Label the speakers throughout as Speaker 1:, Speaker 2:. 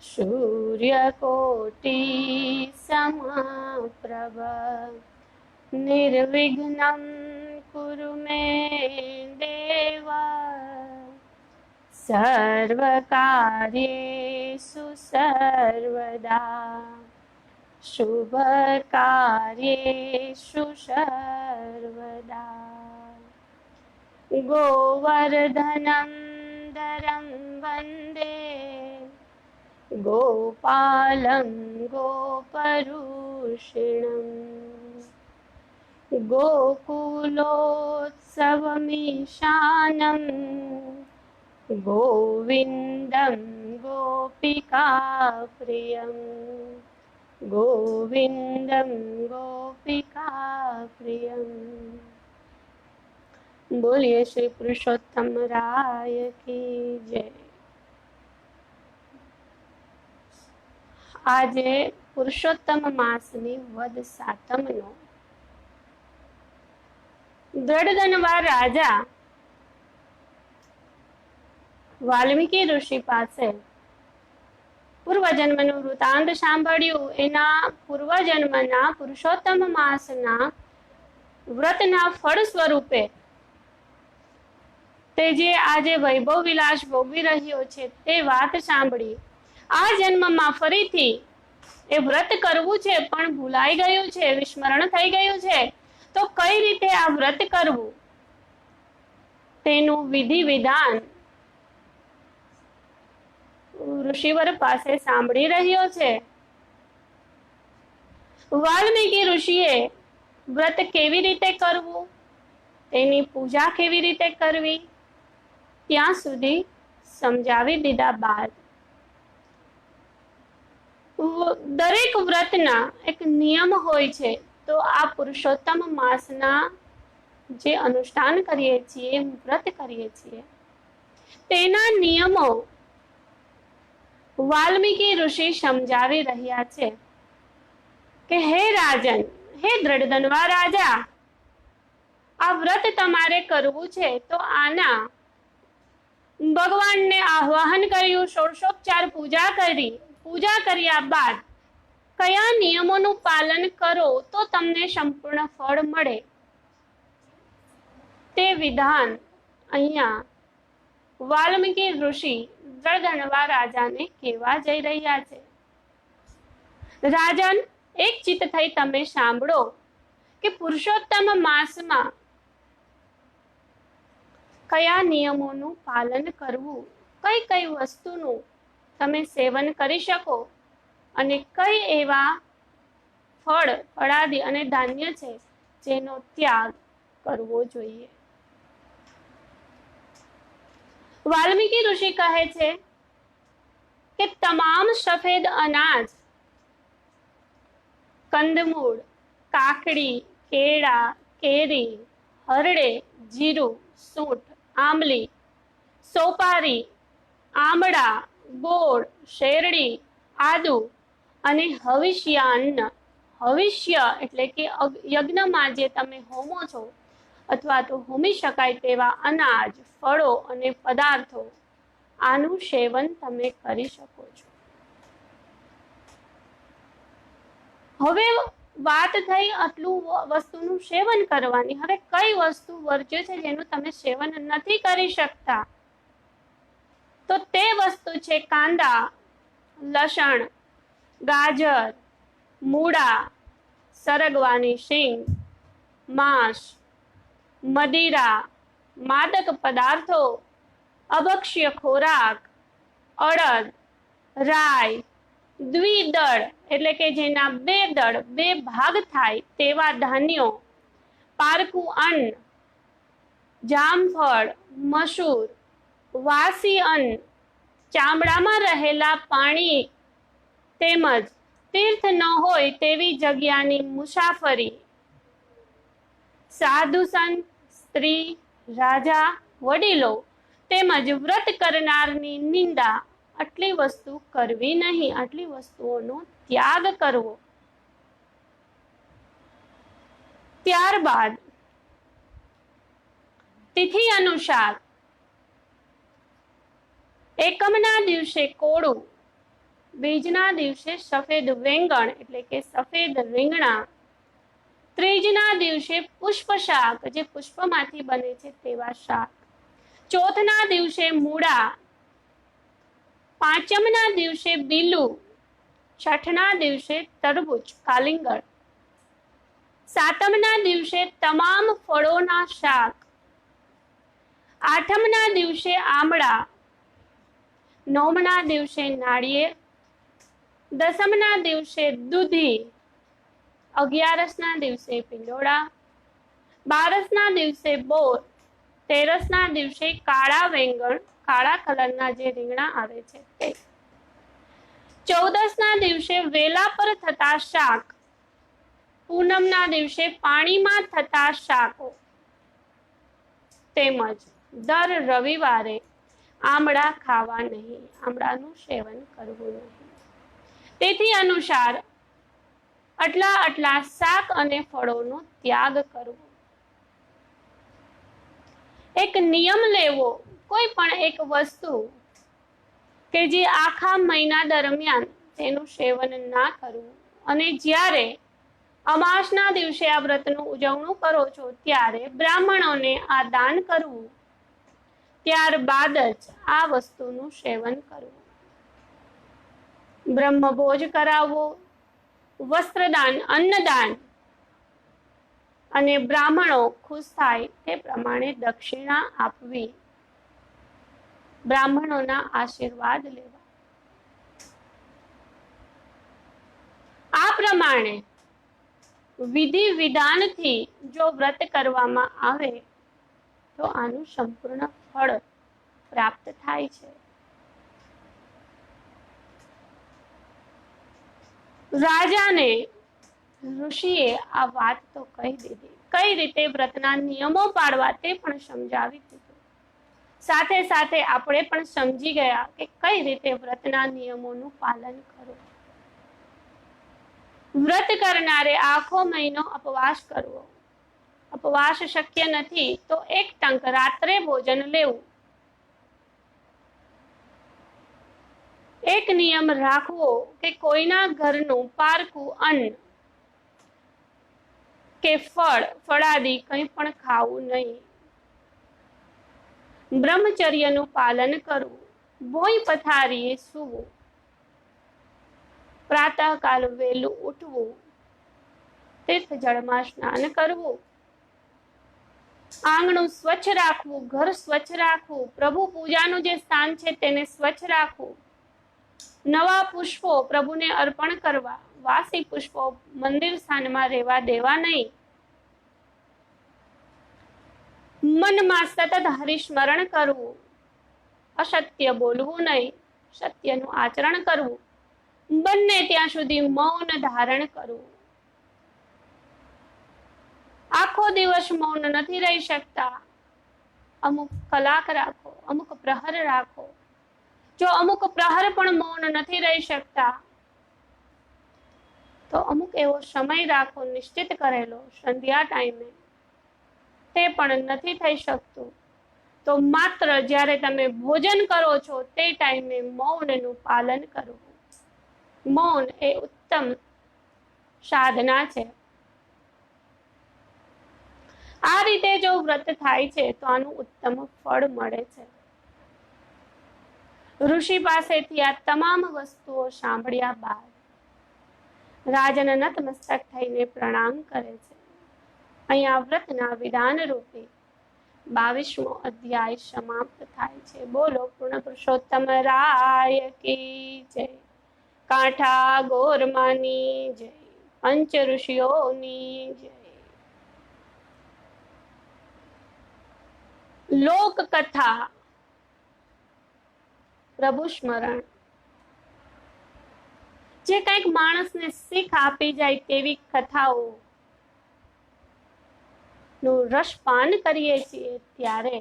Speaker 1: सूर्यकोटि समप्रभ निर्विघ्नं कुरु मे देव सर्वकार्येषु सर्वदा शुभकार्येषु सर्वदा गोवर्धनं धरं वन्दे गोपालं गोपरूषिणम् गोकुलोत्सवमीशानं गोविन्दं गोपिकाप्रियम् गोविन्दं गोपिकाप्रियम्। बोलिए श्री पुरुषोत्तम राय की जय। આજે પુરુષોત્તમ માસની વદ સાતમનો દ્રઢધનવા રાજા વાલ્મીકી ઋષિ પાસે પૂર્વજન્મનું વૃતાંત સાંભળ્યું. એના પૂર્વજન્મના પુરુષોત્તમ માસના વ્રતના ફળ સ્વરૂપે તે જે આજે વૈભવ વિલાસ ભોગવી રહ્યો છે તે વાત સાંભળી. આ જન્મમાં ફરીથી એ વ્રત કરવું છે પણ ભૂલાઈ ગયું છે, વિસ્મરણ થઈ ગયું છે. તો કઈ રીતે આ વ્રત કરવું તેનું વિધિ વિધાન ઋષિવર પાસે સાંભળી રહ્યો છે. વાલ્મીકી ઋષિએ વ્રત કેવી રીતે કરવું, તેની પૂજા કેવી રીતે કરવી ત્યાં સુધી સમજાવી દીધા બાદ દરેક વ્રતના એક નિયમ હોય છે. તો આ પુરુષોત્તમ માસના જે અનુષ્ઠાન કરીએ છીએ, વ્રત કરીએ છીએ, તેના નિયમો વાલ્મીકી ઋષિ સમજાવી રહ્યા છે કે હે રાજન, હે દ્રઢધનવા રાજા, આ વ્રત તમારે કરવું છે તો આના ભગવાનને આહ્વાન કર્યું, ષોડશોપચાર પૂજા કરી. પૂજા કર્યા બાદ કયા નિયમોનું પાલન કરો તો તમને સંપૂર્ણ ફળ મળે તે વિધાન અહીંયા વાલ્મીકી ઋષિ દ્રઢધનવા રાજાને કહેવા જઈ રહ્યા છે. રાજન, એક ચિત્ત થઈ તમે સાંભળો કે પુરુષોત્તમ માસમાં કયા નિયમોનું પાલન કરવું, કઈ કઈ વસ્તુનું તમે સેવન કરી શકો અને કઈ એવા ફળ, ફળાદિ અને ધાન્ય છે જેનો ત્યાગ કરવો જોઈએ. વાલ્મીકી ઋષિ કહે છે કે તમામ સફેદ અનાજ, કંદમૂળ, કાકડી, કેળા, કેરી, હરડે, જીરું, સૂંઠ, આંબલી, સોપારી, આમળા, ગોળ, શેરડી, આદુ અને હવિષ્યાન્ન. હવિષ્ય એટલે કે યજ્ઞમાં જે તમે હોમો છો અથવા તો હોમી શકાય તેવા અનાજ, ફળો અને પદાર્થો, આનું સેવન તમે કરી શકો છો. હવે વાત થઈ આટલું વસ્તુનું સેવન કરવાની. હવે કઈ વસ્તુ વર્જ્ય છે જેનું તમે સેવન નથી કરી શકતા? તો તે વસ્તુ છે કાંદા, લસણ, ગાજર, મૂળા, સરગવાની શીંગ, માંસ, મદિરા, માદક પદાર્થો, અભક્ષ્ય ખોરાક, અડદ, રાઈ, દ્વિદળ એટલે કે જેના બે દળ, બે ભાગ થાય તેવા ધાન્યો, પારકું અન્ન, જામફળ, મસૂર, વાસી અન્ન, ચામડામાં રહેલા પાણી તેમજ તીર્થ ન હોય તેવી જગ્યાની મુસાફરી, સાધુ સંત, સ્ત્રી, રાજા, વડીલો તેમજ વ્રત કરનારની નિંદા, આટલી વસ્તુ કરવી નહીં, આટલી વસ્તુઓનો ત્યાગ કરવો. ત્યારબાદ તિથિ અનુસાર એકમના દિવસે કોળું, બીજના દિવસે સફેદ વેંગણ એટલે કે સફેદ રીંગણા, ત્રીજના દિવસે પુષ્પ શાક જે પુષ્પમાંથી બને છે તેવા શાક, ચોથના દિવસે મૂળા, પાંચમના દિવસે બીલું, છઠના દિવસે તરબૂચ કાલિંગર, સાતમના દિવસે તમામ ફળોના શાક, આઠમના દિવસે આમળા, નવમના દિવસે નાળિયેર, દસમના દિવસે દૂધી, 11ના દિવસે પિંડોળા, 12ના દિવસે બોર, 13ના દિવસે કાળા વેંગણ, કાળા કલરના જે રીંગણા આવે છે તે, 14ના દિવસે વેલા પર થતા શાક, પૂનમના દિવસે પાણીમાં થતા શાકો, તેમજ દર રવિવારે આમળા ખાવા નહીં, આમળાનું સેવન કરવું નહીં. તેથી અનુસાર આટલા શાક અને ફળોનો ત્યાગ કરવો. એક નિયમ લેવો, કોઈ પણ એક વસ્તુ કે જે આખા મહિના દરમિયાન તેનું સેવન ના કરવું, અને જ્યારે અમાસના દિવસે આ વ્રતનું ઉજવણું કરો છો ત્યારે બ્રાહ્મણોને આ દાન કરવું, ત્યારબાદ જ આ વસ્તુનું સેવન કરવું. બ્રહ્મભોજ કરાવવો, વસ્ત્રદાન, અન્નદાન, અને બ્રાહ્મણો ખુશ થાય તે પ્રમાણે દક્ષિણા આપવી, બ્રાહ્મણોના આશીર્વાદ લેવા. આ પ્રમાણે વિધિ વિધાનથી જો વ્રત કરવામાં આવે તો આનું સંપૂર્ણ ફળ પ્રાપ્ત થાય છે. રાજાને ઋષિએ આ વાત તો કહી દીધી, કઈ રીતે વ્રતના નિયમો પાડવા તે પણ સમજાવી દીધું. સાથે સાથે આપણે પણ સમજી ગયા કે કઈ રીતે વ્રતના નિયમોનું પાલન કરવું. વ્રત કરનારે આખો મહિનો ઉપવાસ કરવો, ઉપવાસ શક્ય નથી તો એક ટંક રાત્રે ભોજન લેવું. એક નિયમ રાખવો કે કોઈના ઘરનું પારકું અન્ન કે ફળાદી કંઈ પણ ખાવું નહીં. બ્રહ્મચર્યનું પાલન કરવું, ભોંય પથારીએ સૂવું, પ્રાતઃકાલ વહેલું ઉઠવું, તીર્થ જળમાં સ્નાન કરવું, આંગણું સ્વચ્છ રાખવું, ઘર સ્વચ્છ રાખવું, પ્રભુ પૂજાનું જે સ્થાન છે તેને સ્વચ્છ રાખવું, નવા પુષ્પો પ્રભુને અર્પણ કરવા, વાસી પુષ્પો મંદિર સ્થાનમાં રહેવા દેવા નહીં, મનમાં સતત હરિસ્મરણ કરવું, અસત્ય બોલવું નહીં, સત્યનું આચરણ કરવું, બંને ત્યાં સુધી મૌન ધારણ કરવું. આખો દિવસ મૌન નથી રહી શકતા, અમુક કલાક રાખો, અમુક પ્રહર રાખો. જો અમુક પ્રહર પણ મૌન નથી રહી શકતા તો અમુક એવો સમય રાખો નિશ્ચિત કરેલો સંધ્યા ટાઈમે, તે પણ નથી થઈ શકતું તો માત્ર જ્યારે તમે ભોજન કરો છો તે ટાઈમે મૌનનું પાલન કરવું. મૌન એ ઉત્તમ સાધના છે. આ રીતે જો વ્રત થાય છે તો આનું ઉત્તમ ફળ મળે છે. ઋષિ પાસેથી આ તમામ વસ્તુઓ સાંભળ્યા બાદ રાજન નતમસ્તક થઈને પ્રણામ કરે છે. અહીંયા વ્રતના વિધાન રૂપે 22મો અધ્યાય સમાપ્ત થાય છે. બોલો પૂર્ણ પુરુષોત્તમ રાય કી જય, કાંઠા ગોરમાની જય, પંચ ઋષિઓની જય. લોક કથા, પ્રભુ સ્મરણ, જે કંઈક માણસને શીખ આપી જાય તેવી કથાઓ નું રસપાન કરીએ છીએ ત્યારે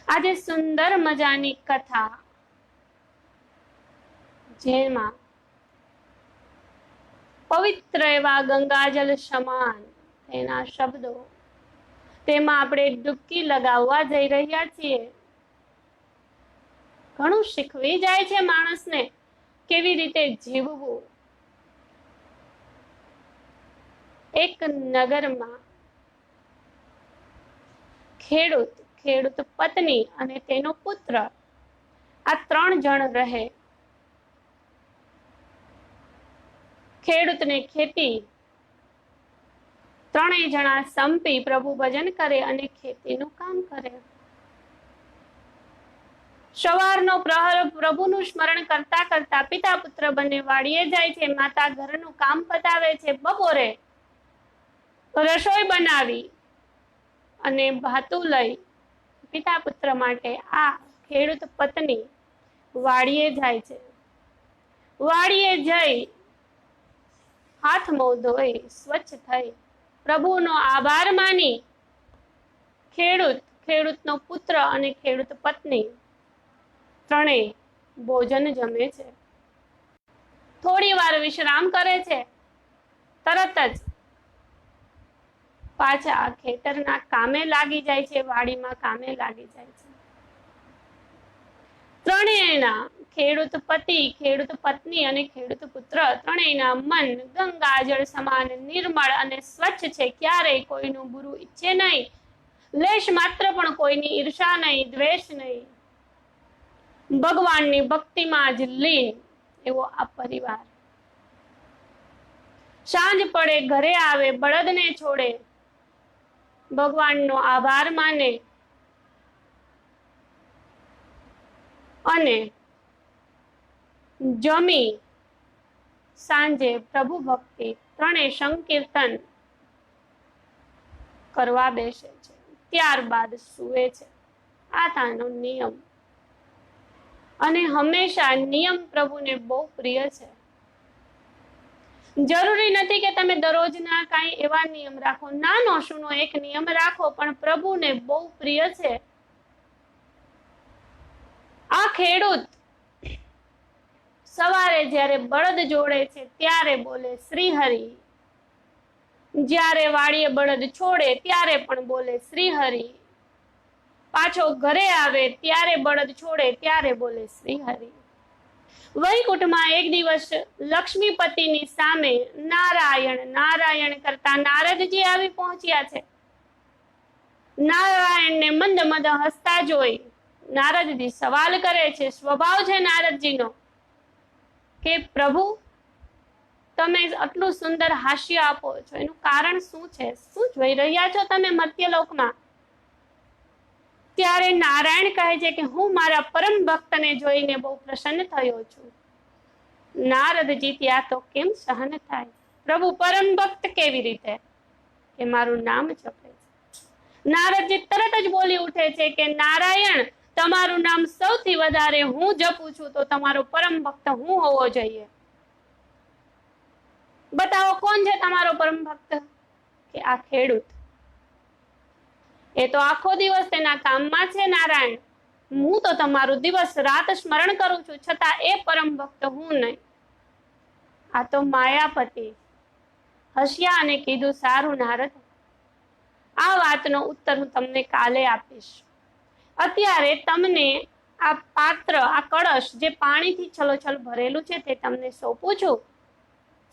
Speaker 1: આજે સુંદર મજાની કથા, જેમાં પવિત્ર એવા ગંગાજલ સમાન તેના શબ્દો, તેમાં આપણે ડૂબકી લગાવવા જઈ રહ્યા છીએ. ઘણું શીખવી જાય છે માણસને કેવી રીતે જીવવું. એક નગરમાં ખેડૂત પત્ની અને તેનો પુત્ર આ 3 જણ રહે. ખેડૂતને ખેતી, 3 જણા સંપી પ્રભુ ભજન કરે અને ખેતીનું કામ કરે. સવારનો પ્રહર પ્રભુનું સ્મરણ કરતા કરતા પિતા પુત્ર બંને વાડીએ જાય છે. માતા ઘરનું કામ પતાવે છે. બપોરે રસોઈ બનાવી અને ભાતું લઈ પિતા પુત્ર માટે આ ખેડૂત પત્ની વાડીએ જાય છે. વાડીએ જઈ હાથ મોં ધોઈ સ્વચ્છ થઈ પ્રભુનો આભાર માની ખેડૂતનો પુત્ર અને ખેડૂત પત્ની 3 ભોજન જમે છે. થોડી વાર વિશ્રામ કરે છે. તરત જ પાછા ખેતરના કામે લાગી જાય છે. વાડીમાં કામે લાગી જાય છે. 3 ખેડૂત પતિ, ખેડૂત પત્ની અને ખેડૂત પુત્ર 3ના મન ગંગાજળ સમાન નિર્મળ અને સ્વચ્છ છે. ક્યારેય કોઈનું બુરું ઈચ્છે નહીં. લેશ માત્ર પણ કોઈની ઈર્ષા નહીં, દ્વેષ નહીં. ભગવાનની ભક્તિમાં જ લીન એવો આ પરિવાર. સાંજ પડે ઘરે આવે, બળદને છોડે, ભગવાનનો આભાર માને અને જમી સાંજે પ્રભુ ભક્તિ 3 સંકીર્તન કરવા બેસે છે. ત્યારબાદ સૂવે છે. આ તાનો નિયમ. અને હંમેશા નિયમ પ્રભુને બહુ પ્રિય છે. જરૂરી નથી કે તમે દરરોજના કાંઈ એવા નિયમ રાખો. નાનો સૂનો એક નિયમ રાખો, પણ પ્રભુને બહુ પ્રિય છે. આ ખેડૂત સવારે જ્યારે બળદ જોડે છે ત્યારે બોલે શ્રી હરિ. જ્યારે વાડીએ બળદ છોડે ત્યારે પણ બોલે શ્રી હરિ. પાછો ઘરે આવે ત્યારે બળદ છોડે ત્યારે બોલે શ્રી હરિ. વૈકુંઠમાં એક દિવસ લક્ષ્મીપતિની સામે નારાયણ નારાયણ કરતા નારદજી આવી પહોંચ્યા છે. નારાયણને મંદ મંદ હસતા જોઈ નારદજી સવાલ કરે છે. સ્વભાવ છે નારદજીનો કે પ્રભુ તમે આટલું સુંદર હાસ્ય આપો છો, એનું કારણ શું છે? શું જોઈ રહ્યા છો તમે મર્ત્યલોકમાં? ત્યારે નારાયણ કહે છે કે હું મારા પરમ ભક્તને જોઈને બહુ પ્રસન્ન થયો છું. નારદજી ત્યાં તો કેમ સહન થાય? પ્રભુ પરમ ભક્ત કેવી રીતે કે મારું નામ જપે છે? નારદજી તરત જ બોલી ઉઠે છે કે નારાયણ, તમારું નામ સૌથી વધારે હું જપું છું, તો તમારો પરમ ભક્ત હું હોવો જોઈએ. બતાવો કોણ છે તમારો પરમ ભક્ત? કે આ ખેડૂત. એ તો આખો દિવસ તેના કામમાં છે નારાયણ. હું તો તમારું દિવસ રાત સ્મરણ કરું છું, છતાં એ પરમ ભક્ત હું નહીં. આ તો માયાપતિ. હસ્યા અને કીધું સારું નારદ, આ વાતનો ઉત્તર હું તમને કાલે આપીશ. અત્યારે તમને આ પાત્ર, આ કળશ જે પાણીથી છલોછલ ભરેલું છે તે તમને સોંપું છું.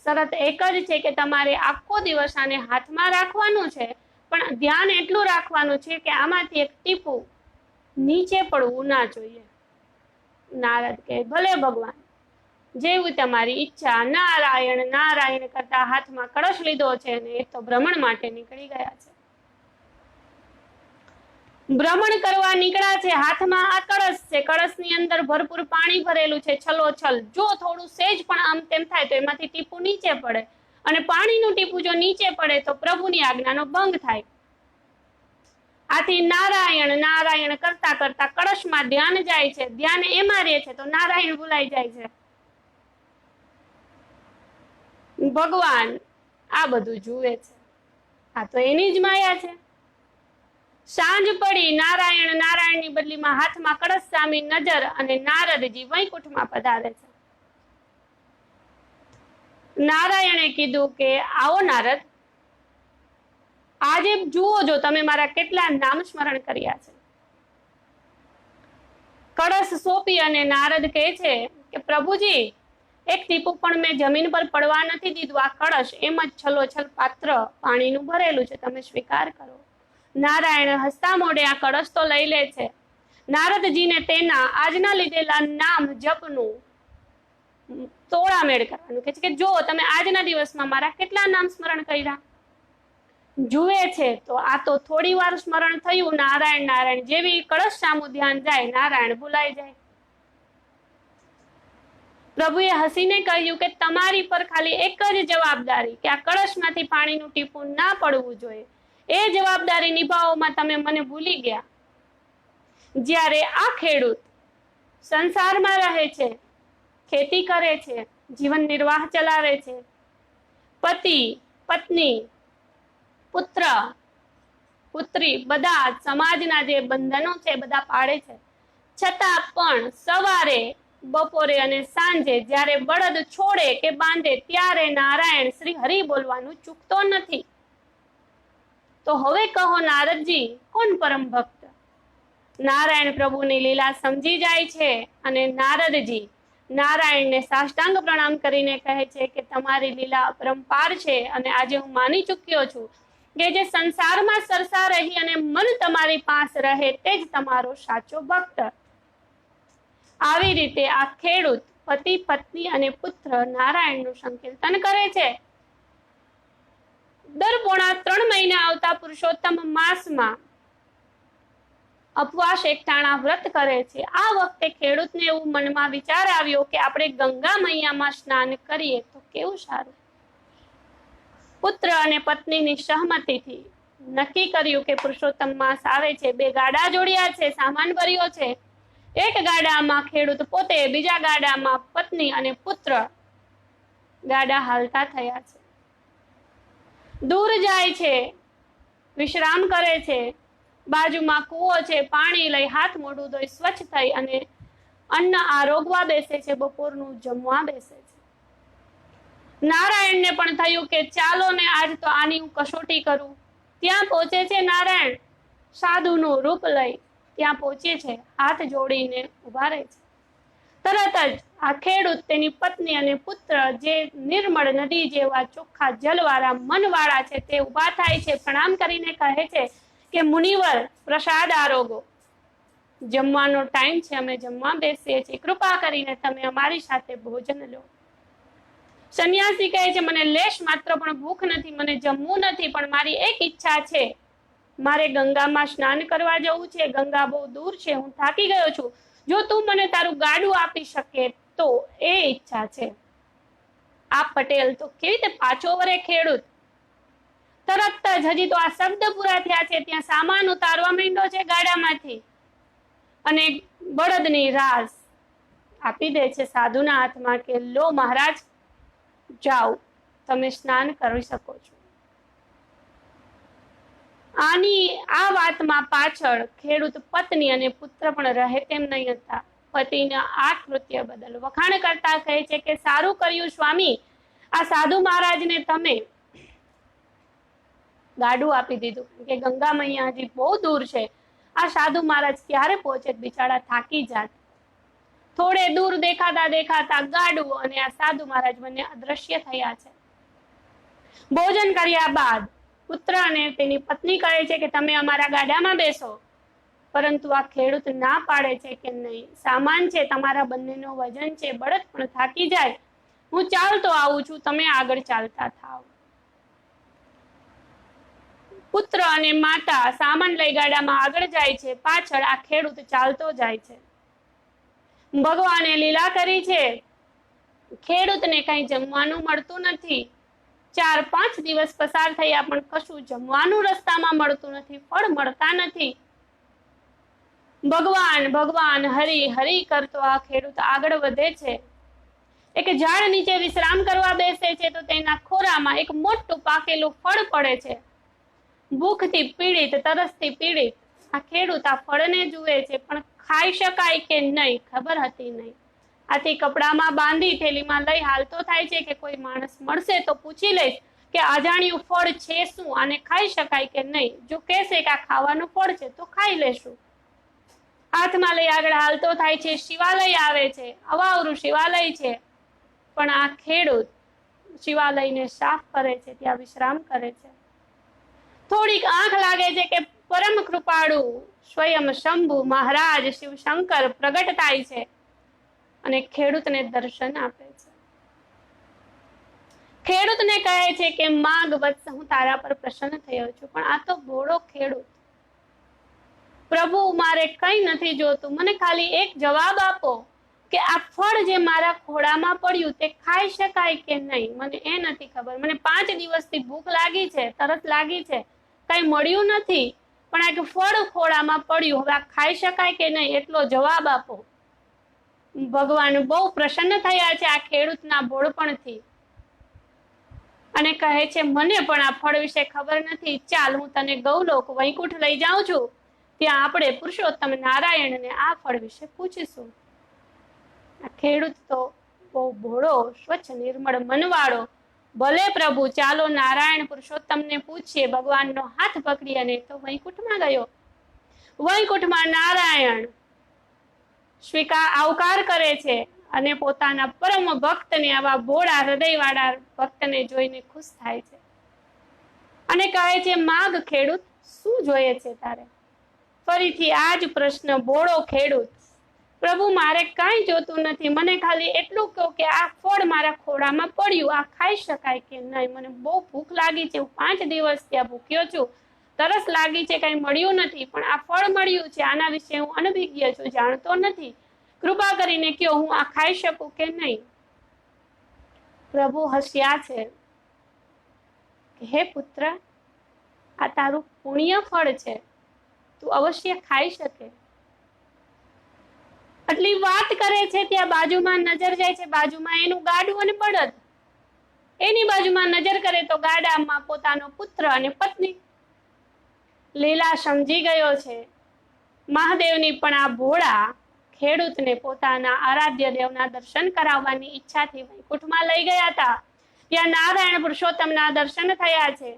Speaker 1: શરત એક જ છે કે તમારે આખો દિવસ આને હાથમાં રાખવાનું છે, પણ ધ્યાન એટલું રાખવાનું છે કે આમાંથી એક ટીપું નીચે પડવું ના જોઈએ. નારદ કહે ભલે ભગવાન, જેવું તમારી ઈચ્છા. નારાયણ નારાયણ કરતા હાથમાં કળશ લીધો છે અને એ તો ભ્રમણ માટે નીકળી ગયા છે. ભ્રમણ કરવા નીકળ્યા છે. હાથમાં આ કળશ છે. કળશની અંદર ભરપૂર પાણી ભરેલું છે છલોછલ. જો થોડું સેજ પણ આમ તેમ થાય તો એમાંથી ટીપું નીચે પડે, અને પાણીનું ટીપું જો નીચે પડે તો પ્રભુની આજ્ઞાનો ભંગ થાય. આથી નારાયણ નારાયણ કરતા કરતા કળશમાં ધ્યાન જાય છે. ધ્યાન એમાં રહે છે તો નારાયણ ભૂલાઈ જાય છે. ભગવાન આ બધું જુએ છે. આ તો એની જ માયા છે. સાંજ પડી, નારાયણ નારાયણની બદલીમાં હાથમાં કળશ સામી નજર, અને નારદજી વૈકુંઠમાં પધારે છે. નારાયણે કીધું કે આવો નારદ, આજે જુઓ જો તમે મારા કેટલા નામ સ્મરણ કર્યા છે. કળશ સોંપી અને નારદ કહે છે કે પ્રભુજી, એક ટીપું પણ મેં જમીન પર પડવા નથી દીધું. આ કળશ એમ જ છલોછલ પાત્ર પાણીનું ભરેલું છે, તમે સ્વીકાર કરો. નારાયણ હસતા મોઢે આ કળશ તો લઈ લે છે. નારદજીને તેના આજના લીધેલા નામ જપનું તોડામેળ કરવાનું કે છે કે જો તમે આજના દિવસમાં મારા કેટલા નામ સ્મરણ કર્યા. જુએ છે તો આ તો થોડી વાર સ્મરણ થયું, નારાયણ નારાયણ, જેવી કળશ સામું ધ્યાન જાય નારાયણ ભૂલાઈ જાય. પ્રભુએ હસીને કહ્યું કે તમારી પર ખાલી એક જ જવાબદારી કે આ કળશમાંથી પાણીનું ટીપું ના પડવું જોઈએ. એ જવાબદારી નિભાવવામાં તમે મને ભૂલી ગયા. જ્યારે આ ખેડૂત સંસારમાં રહે છે, ખેતી કરે છે, જીવન નિર્વાહ ચલાવે છે, પતિ પત્ની પુત્ર પુત્રી બધા સમાજના જે બંધનો છે બધા પાડે છે, છતાં પણ સવારે બપોરે અને સાંજે જ્યારે બળદ છોડે કે બાંધે ત્યારે નારાયણ શ્રી હરિ બોલવાનું ચૂકતો નથી. તો હવે કહો નારદજી, કોણ પરમ ભક્ત? નારાયણ પ્રભુની લીલા સમજી જાય છે અને નારદજી નારાયણને સાષ્ટાંગ પ્રણામ કરીને કહે છે કે તમારી લીલા અપરંપાર છે અને આજે હું માની ચૂક્યો છું કે જે સંસારમાં સરસા રહી અને મન તમારી પાસે રહે તે જ તમારો સાચો ભક્ત. આવી રીતે આ ખેડૂત પતિ પત્ની અને પુત્ર નારાયણનું સંકીર્તન કરે છે. દર પોણા 3 મહિને આવતા પુરુષોત્તમ માસમાં ઉપવાસ એકટાણા વ્રત કરે છે. આ વખતે ખેડૂતને એવું મનમાં વિચાર આવ્યો કે આપણે ગંગા મૈયામાં સ્નાન કરીએ તો કેવું સારું. પુત્ર અને પત્નીની સહમતિથી નક્કી કર્યું કે પુરુષોત્તમ માસ આવે છે. 2 ગાડા જોડ્યા છે, સામાન ભર્યો છે. એક ગાડામાં ખેડૂત પોતે, બીજા ગાડામાં પત્ની અને પુત્ર ગાડા હાલતા થયા છે. દૂર જાય છે, વિશ્રામ કરે છે. બાજુમાં કૂવો છે, પાણી લઈ હાથ મોઢું ધોઈ સ્વચ્છ થઈ અને અન્ન આરોગવા બેસે છે, બપોરનું જમવા બેસે છે. નારાયણને પણ થયું કે ચાલો ને આજ તો આની હું કસોટી કરું. ત્યાં પહોંચે છે નારાયણ, સાધુનું રૂપ લઈ ત્યાં પહોંચે છે, હાથ જોડીને ઉભા રહે છે. તરત જ આ ખેડૂત, તેની પત્ની અને પુત્ર જે નિર્મળ નદી જેવા ચોખ્ખા જલવાળા મનવાળા છે તે ઉભા થાય છે, પ્રણામ કરીને કહે છે કે મુનિવર પ્રસાદ આરોગો, જમવાનો ટાઈમ છે, અમે જમવા બેસીએ છીએ, કૃપા કરીને તમે અમારી સાથે ભોજન લો. સંન્યાસી કહે છે મને લેશ માત્ર પણ ભૂખ નથી, મને જમવું નથી, પણ મારી એક ઈચ્છા છે, મારે ગંગામાં સ્નાન કરવા જવું છે. ગંગા બહુ દૂર છે, હું થાકી ગયો છું. જો તું મને તારું ગાડું આપી શકે તો એ ઈચ્છા છે. આ પટેલ તો કેવી રીતે પાછો વરે ખેડૂત. તરત જ હજી તો આ શબ્દ પૂરા થયા છે ત્યાં સામાન ઉતારવા માંડ્યો છે ગાડામાંથી અને બળદની રાસ આપી દે છે સાધુના હાથમાં કે લો મહારાજ, જાઓ, તમે સ્નાન કરી શકો છો. આ વાતમાં પાછળ ખેડૂત પત્ની અને પુત્ર પણ રહે તેમ નહીં હતા. પતિના આ કૃત્ય બદલ વખાણ કરતા કહે છે કે સારું કર્યું સ્વામી, આ સાધુ મહારાજને તમે ગાડું આપી દીધું કે ગંગા મૈયા હજી બહુ દૂર છે. આ સાધુ મહારાજ ક્યારે પહોંચે, બિચારા થાકી જાત. થોડે દૂર દેખાતા દેખાતા ગાડું અને આ સાધુ મહારાજ બંને અદ્રશ્ય થયા છે. ભોજન કર્યા બાદ પુત્ર અને તેની પત્ની કહે છે કે તમે અમારા ગાડામાં બેસો, પરંતુ આ ખેડૂત ના પાડે છે કે નહીં, સામાન છે, તમારા બંનેનો વજન છે, બળદ પણ થાકી જાય, હું ચાલતો આવું છું, તમે આગળ ચાલતા થાવ. પુત્ર અને માતા સામાન લઈ ગાડામાં આગળ જાય છે, પાછળ આ ખેડૂત ચાલતો જાય છે. ભગવાને લીલા કરી છે, ખેડૂતને કઈ જમવાનું મળતું નથી. 4-5 દિવસ પસાર થયા પણ કશું જમવાનું રસ્તામાં મળતું નથી, ફળ મળતા નથી. ભગવાન ભગવાન હરિ હરિ કરતો આ ખેડૂત આગળ વધે છે. એક ઝાડ નીચે વિશ્રામ કરવા બેસે છે તો તેના ખોરામાં એક મોટું પાકેલું ફળ પડે છે. ભૂખથી પીડિત, તરસથી પીડિત આ ખેડૂત આ ફળને જુએ છે, પણ ખાઈ શકાય કે નહીં ખબર હતી નહીં. આથી કપડામાં બાંધી થેલીમાં લઈ હાલતો થાય છે કે કોઈ માણસ મળશે તો પૂછી લઈશ કે અજાણ્યું ફળ છે શું, આને ખાઈ શકાય કે નહીં. જો કહેશે કે આ ખાવાનું ફળ છે તો ખાઈ લેશું. હાથમાં લઈ આગળ હાલતો થાય છે, શિવાલય આવે છે, અવાવરું શિવાલય છે, પણ આ ખેડૂત શિવાલયને સાફ કરે છે, ત્યાં વિશ્રામ કરે છે. થોડીક આંખ લાગે છે કે પરમ કૃપાળુ સ્વયં શંભુ મહારાજ શિવશંકર પ્રગટ થાય છે અને ખેડૂતને દર્શન આપે છે. ખેડૂતને કહે છે કે માગ વત્સ, હું તારા પર પ્રસન્ન થયો છું. પણ આ તો ભોળો ખેડૂત, પ્રભુ મારે કઈ નથી જોતું, મને ખાલી એક જવાબ આપો કે આ ફળ જે મારા ખોળામાં પડ્યું તે ખાઈ શકાય કે નહીં, મને એ નથી ખબર. મને 5 દિવસથી ભૂખ લાગી છે, તરસ લાગી છે, કઈ મળ્યું નથી, પણ આ એક ફળ ખોળામાં પડ્યું, હવે આ ખાઈ શકાય કે નહીં, એટલો જવાબ આપો. ભગવાન બહુ પ્રસન્ન થયા છે આ ખેડૂતના ભોળપણથી અને કહે છે મને પણ આ ફળ વિશે ખબર નથી, ચાલ હું તને ગૌલોક વૈકુંઠ લઈ જાઉં છું, ત્યાં આપણે પુરુષોત્તમ નારાયણને આ ફળ વિશે પૂછીશું. આ ખેડૂત તો બહુ ભોળો, સ્વચ્છ નિર્મળ મનવાળો, ભલે પ્રભુ ચાલો નારાયણ પુરુષોત્તમને પૂછીએ, ભગવાનનો હાથ પકડી અને તો વૈકુંઠમાં ગયો. વૈકુંઠમાં નારાયણ આવકાર કરે છે અને પોતાના પરમ ભક્તને, આવા ભોળા હૃદયવાળા ભક્તને જોઈને ખુશ થાય છે અને કહે છે માગ ખેડૂત, શું જોઈએ છે તારે? ફરીથી આ જ પ્રશ્ન ભોળો ખેડૂત, પ્રભુ મારે કાંઈ જોતું નથી, મને ખાલી એટલું કહો કે આ ફળ મારા ખોળામાં પડ્યું, આ ખાઈ શકાય કે નહીં, મને બહુ ભૂખ લાગી છે, હું 5 દિવસ ત્યાં ભૂખ્યો છું, તરસ લાગી છે, કઈ મળ્યું નથી, પણ આ ફળ મળ્યું છે, આના વિશે હું અનભિજ્ઞ છું, જાણતો નથી, કૃપા કરીને કયો હું આ ખાઈ શકું કે નહીં? પ્રભુ હસ્યા છે કે હે પુત્ર, આ તારું પુણ્ય ફળ છે, તું અવશ્ય ખાઈ શકે. આટલી વાત કરે છે ત્યાં બાજુમાં નજર જાય છે, બાજુમાં એનું ગાડું અને બળદ, એની બાજુમાં નજર કરે તો ગાડામાં પોતાનો પુત્ર અને પત્ની. લીલા સમજી ગયો છે મહાદેવની, પણ આ ભોળા ખેડૂતને પોતાના આરાધ્ય દેવના દર્શન કરાવવાની ઈચ્છાથી વૈકુંઠમાં લઈ ગયા હતા. ત્યાં નારાયણ પુરુષોત્તમના દર્શન થયા છે.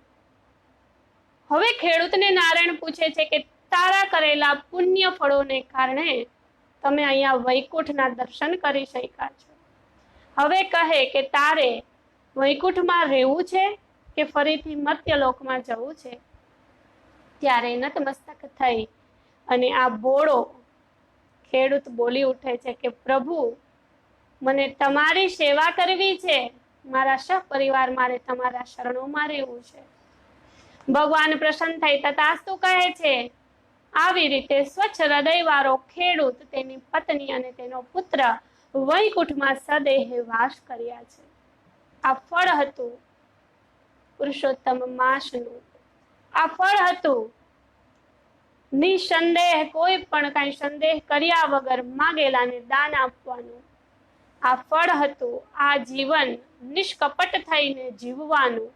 Speaker 1: હવે ખેડૂતને નારાયણ પૂછે છે કે તારા કરેલા પુણ્ય ફળોને કારણે તમે અહીંયા વૈકુંઠના દર્શન કરી શક્યા છો. હવે કહે કે તારે વૈકુંઠમાં રહેવું છે કે ફરીથી મર્ત્યલોકમાં જવું છે? ત્યારે નતમસ્તક થઈ અને આ ભોળો ખેડૂત બોલી ઉઠે છે કે પ્રભુ, મને તમારી સેવા કરવી છે, મારા સહપરિવાર મારે તમારા શરણોમાં રહેવું છે. ભગવાન પ્રસન્ન થઈ તથાસ્તુ કહે છે. આવી રીતે સ્વચ્છ હૃદય વાળો ખેડૂત, તેની પત્ની અને તેનો પુત્ર વૈકુંઠમાં સદેહ વાસ કર્યા છે. આ ફળ હતું પુરુષોત્તમ માસનું, આ ફળ હતું નિસંદેહ, કોઈ પણ કઈ સંદેહ કર્યા વગર માગેલાને દાન આપવાનું. આ ફળ હતું આ જીવન નિષ્કપટ થઈને જીવવાનું.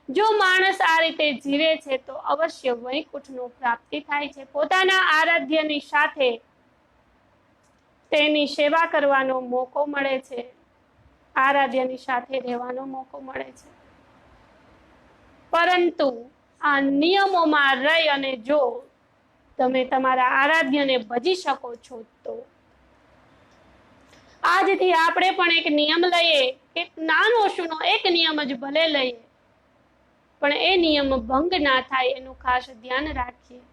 Speaker 1: જો માણસ આ રીતે જીવે છે તો અવશ્ય વૈકુંઠનો પ્રાપ્તિ થાય છે. પોતાના આરાધ્યની સાથે તેની સેવા કરવાનો મોકો મળે છે, આરાધ્યની સાથે રહેવાનો મોકો મળે છે. પરંતુ આ નિયમોમાં રહી અને જો તમે તમારા આરાધ્યને ભજી શકો છો તો આજથી આપણે પણ એક નિયમ લઈએ, એક નાનો શુનો એક નિયમ જ ભલે લઈએ, પણ એ નિયમ ભંગ ના થાય એનું ખાસ ધ્યાન રાખીએ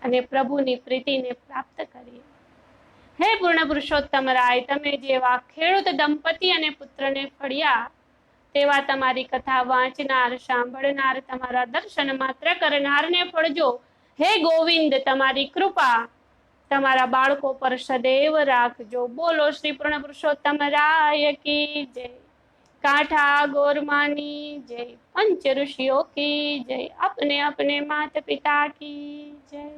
Speaker 1: અને પ્રભુની પ્રીતિને પ્રાપ્ત કરીએ. હે પૂર્ણ પુરુષોત્તમ રાય, તમે જેવા ખેડૂત દંપતી અને પુત્રને ફળ્યા, તેવા તમારી કથા વાંચનાર, સાંભળનાર, તમારા દર્શન માત્ર કરનારને ફળજો. હે ગોવિંદ, તમારી કૃપા તમારા બાળકો પર સદૈવ રાખજો. બોલો શ્રી પૂર્ણ પુરુષોત્તમ રાય કી જય. काठा गोरमानी जय, पंच ऋषियों की जय, अपने अपने माता पिता की जय.